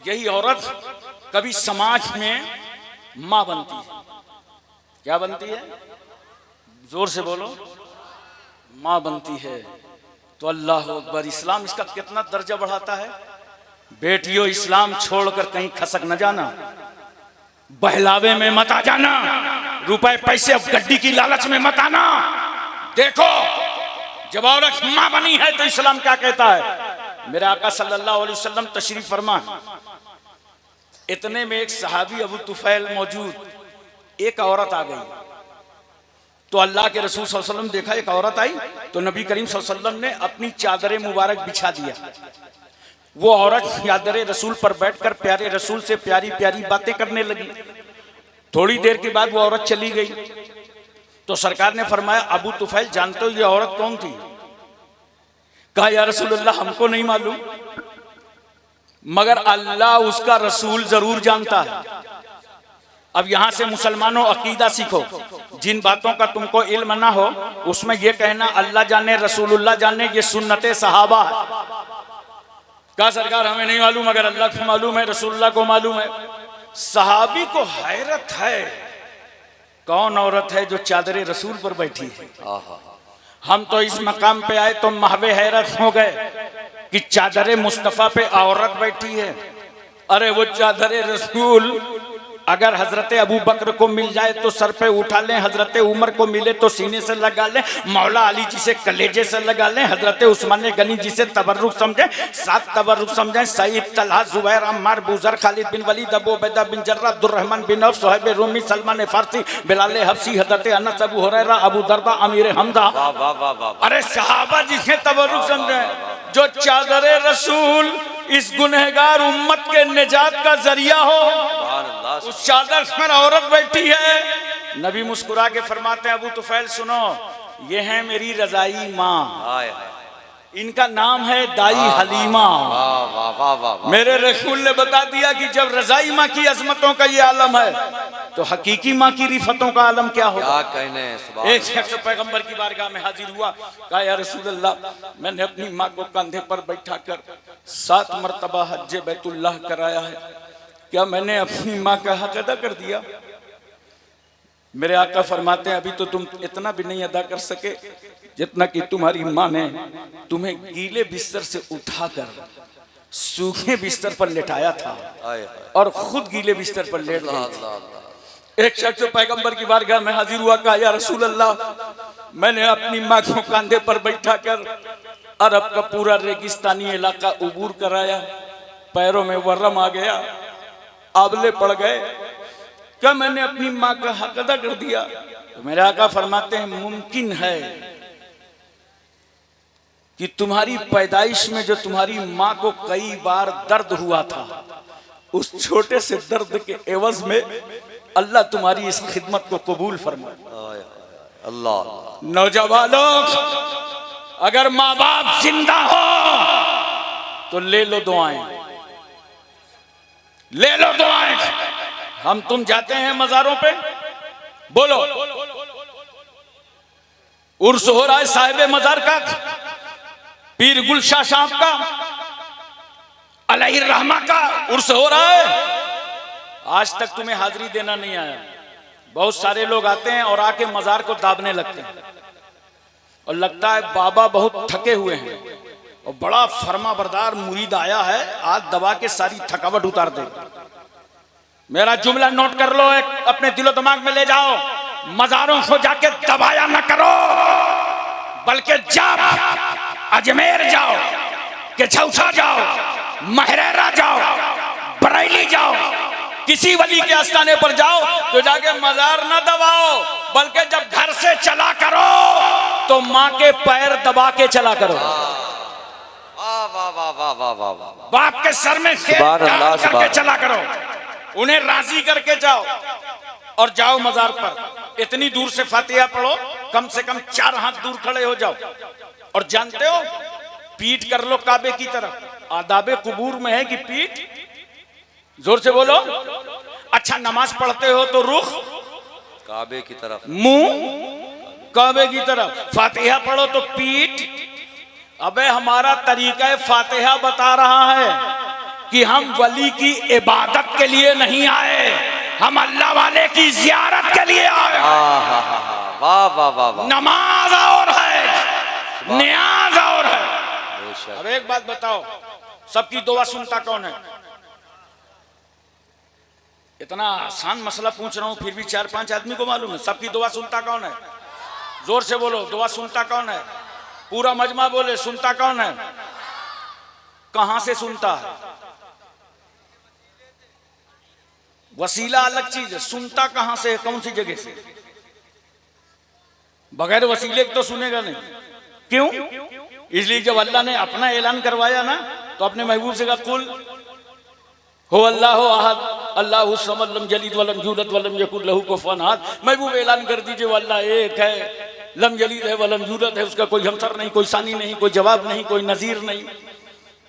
यही औरत कभी समाज में माँ बनती है। क्या बनती है? जोर से बोलो। माँ बनती है। तो अल्लाह अकबर, इस्लाम इसका कितना दर्जा बढ़ाता है। बेटियों, इस्लाम छोड़कर कहीं खसक न जाना, बहलावे में मत आ जाना, रुपए पैसे अब गड्डी की लालच में मत आना। देखो, जब औरत माँ बनी है तो इस्लाम क्या कहता है। मेरे आका सल्लल्लाहु अलैहि वसल्लम तशरीफ फरमा, इतने में एक सहाबी अबू तुफैल मौजूद, एक औरत आ गई तो अल्लाह के रसूल सल्लल्लाहु अलैहि वसल्लम देखा एक औरत आई तो नबी करीम सल्लल्लाहु अलैहि वसल्लम ने अपनी चादर मुबारक बिछा दिया। वो औरत चादर रसूल पर बैठकर प्यारे रसूल से प्यारी प्यारी बातें करने लगी। थोड़ी देर के बाद वो औरत चली गई तो सरकार ने फरमाया, अबू तुफैल जानते हो ये औरत कौन थी? कहा, या रसूलल्लाह हमको नहीं मालूम, मगर अल्लाह उसका रसूल जरूर जानता है। अब यहां से मुसलमानों अकीदा सीखो, जिन बातों का तुमको इल्म ना हो उसमें यह कहना अल्लाह जाने रसूलुल्लाह जाने ये सुन्नते सहाबा है। कहा, सरकार हमें नहीं मालूम, मगर अल्लाह को मालूम है, रसूलुल्लाह को मालूम है। सहाबी को हैरत है, कौन औरत है जो चादरे रसूल पर बैठी है। हम तो इस मकाम पे आए तो महवे हैरत हो गए कि चादरे मुस्तफा पे औरत बैठी है। अरे वो चादरे रसूल अगर हजरत अबू बकर को मिल जाए तो सर पे उठा लें, हजरत उमर को मिले तो सीने से लगा लें, मौला अली जी से कलेजे से लगा लें, हजरत उस्मान गनी जी से तबर्रुक समझें, 7 तबर्रुक समझें, Saeed Talha Zubair Ammar Buzar Khalid bin Walid Abu Ubaidah bin Jarrah Abdur Rahman bin Auf Suhaib Rumi Salman Farsi Bilal Habshi हजरत अनस अबू हुरैरा अबू दरदा अमीर हमजा। अरे सहाबा जिसे तबर्रुक समझें, जो चादरे रसूल इस गुनहगार उम्मत के निजात का जरिया हो, उस चादर पर औरत बैठी है। नबी मुस्कुरा के फरमाते हैं, अबू तुफैल सुनो, ये है मेरी रजाई माँ, इनका नाम है दाई हलीमा। मेरे रसूल ने बता दिया कि जब रजाई माँ की अजमतों का ये आलम है तो हकीकी माँ की रिफतों का आलम क्या होगा। एक शख्स पैगंबर की बारगाह में हाजिर हुआ, कहा, या रसूल अल्लाह, मैंने अपनी माँ को कंधे पर बैठा कर 7 मरतबा हज्जे बैतुल्लाह कराया है, क्या मैंने अपनी माँ का हक अदा कर दिया? मेरे आका फरमाते हैं, अभी तो तुम इतना भी नहीं अदा कर सके जितना कि तुम्हारी माँ ने तुम्हें गीले बिस्तर से उठाकर सूखे बिस्तर पर लेटाया था और खुद गीले बिस्तर पर लेट गए। एक शख्स पैगंबर की बारगाह में हाजिर हुआ, कहा, या रसूल अल्लाह, मैंने अपनी माँ को कंधे पर बैठा कर अरब का पूरा रेगिस्तानी इलाका उबूर कराया, पैरों में वर्रम आ गया, आबले पड़ गए, क्या मैंने अपनी माँ का हक अदा कर दिया? तो मेरे आका फरमाते हैं, मुमकिन है कि तुम्हारी पैदाइश में जो तुम्हारी माँ को कई बार दर्द हुआ था, उस छोटे से दर्द के एवज में अल्लाह तुम्हारी इस खिदमत को कबूल फरमाए। अल्लाह। नौजवानों, अगर माँ बाप जिंदा हो तो ले लो दुआएं, ले लो दुआएं। हम तुम जाते हैं मजारों पे, बोलो उर्स हो रहा है साहिब मजार का, पीर गुलशाह साहब का, अलैहि रहमा का उर्स हो रहा है। आज तक तुम्हें हाजिरी देना नहीं आया। बहुत सारे लोग आते हैं और आके मजार को दाबने लगते हैं और लगता है बाबा बहुत थके हुए हैं और बड़ा फर्मा बरदार मुरीद आया है, आज दबा के सारी थकावट उतार दे। मेरा जुमला नोट कर लो, एक अपने दिलो दिमाग में ले जाओ, मजारों को जाके दबाया न करो, बल्कि जाओ, अजमेर जाओ, केछौसा जाओ, महरेरा जाओ, बरेली जाओ, किसी वली के आस्थाने पर जाओ तो जाके मजार न दबाओ, बल्कि जब घर से चला करो तो माँ के पैर दबा के चला करो। बाप के सर में करके चला करो, उन्हें राजी करके जाओ और जाओ मजार पर। इतनी दूर से फातिहा पढ़ो, कम से कम 4 हाथ दूर खड़े हो जाओ और जानते हो, पीठ कर लो काबे की तरफ। आदाबे कुबूर में है कि पीठ, जोर से बोलो। अच्छा, नमाज पढ़ते हो तो रुख काबे की तरफ, मुंह काबे की तरफ। फातिहा पढ़ो तो पीठ। अबे हमारा तरीका फातिहा बता रहा है कि हम वली की इबादत के लिए नहीं आए, हम अल्लाह वाले की जियारत के लिए आए। वाह वाह वाह वाह। नमाज और है, नियाज और है। अब एक बात बताओ, सबकी दुआ सुनता कौन है? इतना आसान मसला पूछ रहा हूं फिर भी 4-5 आदमी को मालूम है। सबकी दुआ सुनता कौन है? जोर से बोलो, दुआ सुनता कौन है? पूरा मजमा बोले, सुनता कौन है? कहां से सुनता है? वसीला अलग चीज है, सुनता कहां से है, कौन सी जगह से? बगैर वसीले तो सुनेगा नहीं। क्यों? इसलिए जब अल्लाह ने अपना ऐलान करवाया ना, तो अपने महबूब से कहा, कुल हो अल्लाह अहद अल्लाहु समद लम यलिद वलम यूलद वलम यकुल लहू कुफुवन अहद। महबूब ऐलान कर दीजिए वो अल्लाह एक है, लम यलिद है वलम यूलद है, उसका कोई हमसर नहीं, कोई सानी नहीं, कोई जवाब नहीं, कोई नजीर नहीं।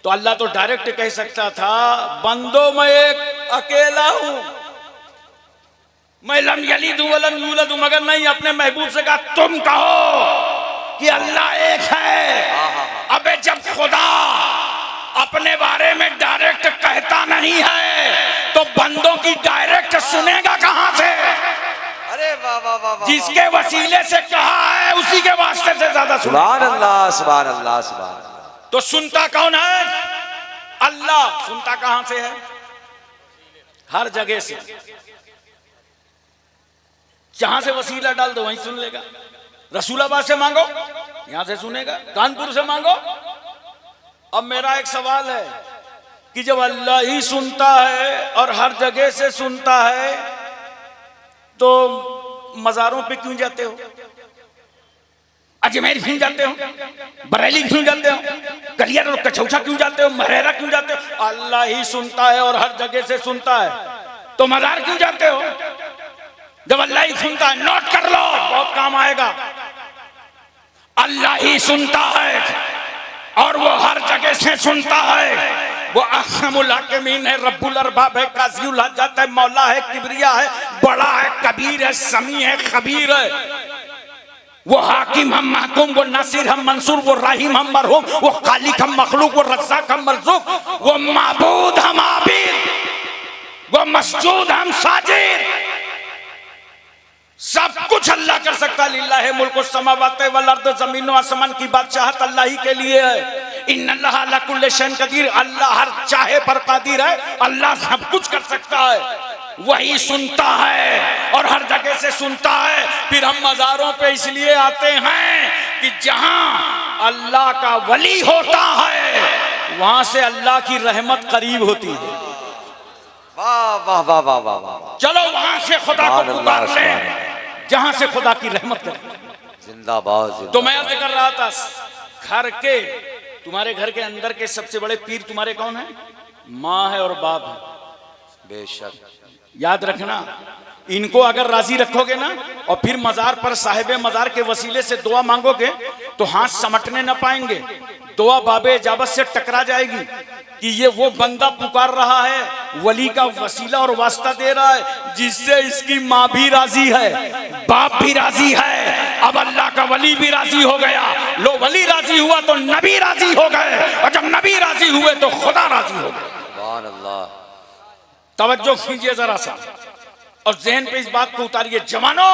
तो अल्लाह तो डायरेक्ट कह सकता था, बंदो मैं एक अकेला हूं, मैं लम यलिद वलम यूलद हूं, मगर नहीं, अपने महबूब से कहा तुम कहो कि अल्लाह एक है। अबे जब खुदा अपने बारे में डायरेक्ट कहता नहीं है तो बंदों की डायरेक्ट सुनेगा कहां से? अरे वाह वाह वाह। जिसके वसीले से कहा है उसी के वास्ते से ज्यादा सुभान अल्लाह सुभान अल्लाह सुभान अल्लाह। तो सुनता कौन है? अल्लाह। सुनता कहां से है? हर जगह से। जहां से वसीला डाल दो वहीं सुन लेगा। रसूलाबाद से मांगो, यहां से सुनेगा। कानपुर से मांगो। अब मेरा एक सवाल है कि जब अल्लाह ही सुनता है और हर जगह से सुनता है, तो मज़ारों पे क्यों जाते हो? अजमेर क्यों जाते हो? बरेली क्यों जाते हो? कलियर और कचौछा क्यों जाते हो? महरेरा क्यों जाते हो? अल्लाह ही सुनता है और हर जगह से सुनता है, तो मज़ार क्यों जाते हो? जब अल्लाह ही सुनता है, नोट कर लो, बहुत काम आएगा। अल्लाह ही सुनता है और वो हर जगह से सुनता है। वो अहमुल हाकिमीन है, रब्बुल अरबाब है, काज़ियुल हाजात है, मौला है, किबरिया है, बड़ा है, कबीर है, समी है, खबीर है। वो हाकिम हम महकूम, वो नासिर हम मंसूर, वो राहिम हम मरहूम, वो खालिक हम मखलूक, वो रज़्ज़ाक हम मरज़ूक, वो माबूद हम आबिद, वो मसजूद हम साजिद। सब कुछ अल्लाह कर सकता है। लिल्लाहि मुल्कु समावाति वल अर्द, जमीन व आसमान की बादशाहत अल्लाह ही के लिए है। इन्नल्लाह अला कुल्लि शैइन कदीर, अल्लाह हर चाहे पर कादिर है। अल्लाह सब कुछ कर सकता है। वही सुनता है और हर जगह से सुनता है। फिर हम मज़ारों पे इसलिए आते हैं कि जहां अल्लाह का वली होता है वहां से अल्लाह की रहमत करीब होती है। वाह वाह वाह वाह वाह वाह। चलो वहां से खुदा को पुकार लें जहां से खुदा की रहमत करे। जिंदाबाद। तो मैं अर्ज कर रहा था, घर के, तुम्हारे घर के अंदर के सबसे बड़े पीर तुम्हारे कौन है? माँ है और बाप है। बेशक याद रखना, इनको अगर राजी रखोगे ना और फिर मजार पर साहिबे मजार के वसीले से दुआ मांगोगे तो हाथ समटने न पाएंगे। दुआ बाबे इजाबत से टकरा जाएगी कि ये वो बंदा पुकार रहा है, वली का वसीला और वास्ता दे रहा है, जिससे इसकी माँ भी राजी है, बाप भी राजी है, अब अल्लाह का वली भी राजी हो गया। लो, वली राजी हुआ तो नबी राजी हो गए, और जब नबी राजी हुए तो खुदा राजी हो गए। सुभान अल्लाह। तवज्जो कीजिए जरा सा और जहन पे इस बात को उतारिए, जवानों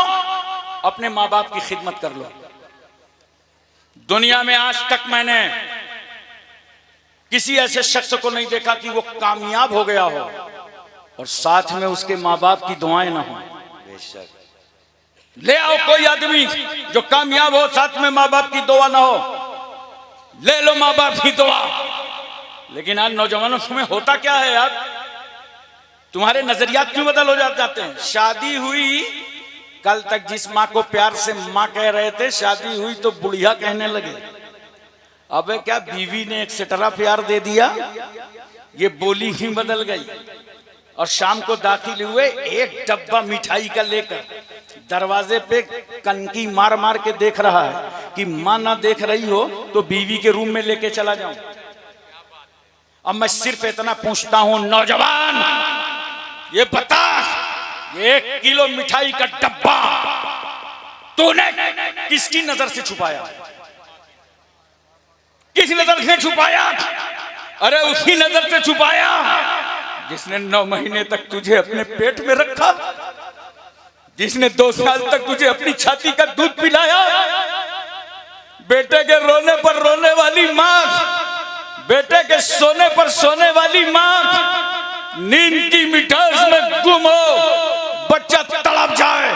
अपने माँ बाप की खिदमत कर लो। दुनिया में आज तक मैंने किसी ऐसे शख्स को नहीं देखा कि वो कामयाब हो गया हो और साथ में उसके माँ बाप की दुआएं ना हो। बेशक। ले आओ कोई आदमी जो कामयाब हो, साथ में माँ बाप की दुआ ना हो, ले लो माँ बाप की दुआ। लेकिन आज नौजवानों में होता क्या है यार, तुम्हारे नजरियात क्यों बदल हो जाते हैं? शादी हुई, कल तक जिस माँ को प्यार से माँ कह रहे थे, शादी हुई तो बुढ़िया कहने लगे। अबे क्या बीवी ने एक सेटरा प्यार दे दिया, ये बोली ही बदल गई। और शाम को दाखिल हुए, एक डब्बा मिठाई का लेकर दरवाजे पे कनकी मार मार के देख रहा है कि माँ ना देख रही हो तो बीवी के रूम में लेके चला जाऊं। अब मैं सिर्फ इतना पूछता हूं, नौजवान ये बता, 1 किलो मिठाई का डब्बा तूने किसकी नजर से छुपाया? किस नजर से छुपाया? अरे उसी नजर से छुपाया जिसने 9 महीने तक तुझे अपने पेट में रखा, जिसने 2 साल तक तुझे अपनी छाती का दूध पिलाया। बेटे के रोने पर रोने वाली माँ, बेटे के सोने पर सोने वाली माँ, नींद की मिठास में गुम हो, बच्चा तड़प जाए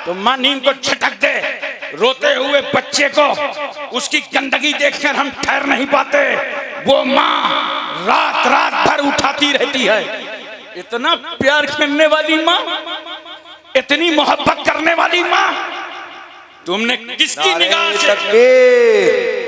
तो माँ नींद को झटक दे। रोते हुए बच्चे को उसकी गंदगी देखकर हम ठहर नहीं पाते, वो माँ रात रात भर उठाती रहती है। इतना प्यार करने वाली माँ, इतनी मोहब्बत करने वाली माँ, तुमने किसकी निगाह से तकबीर।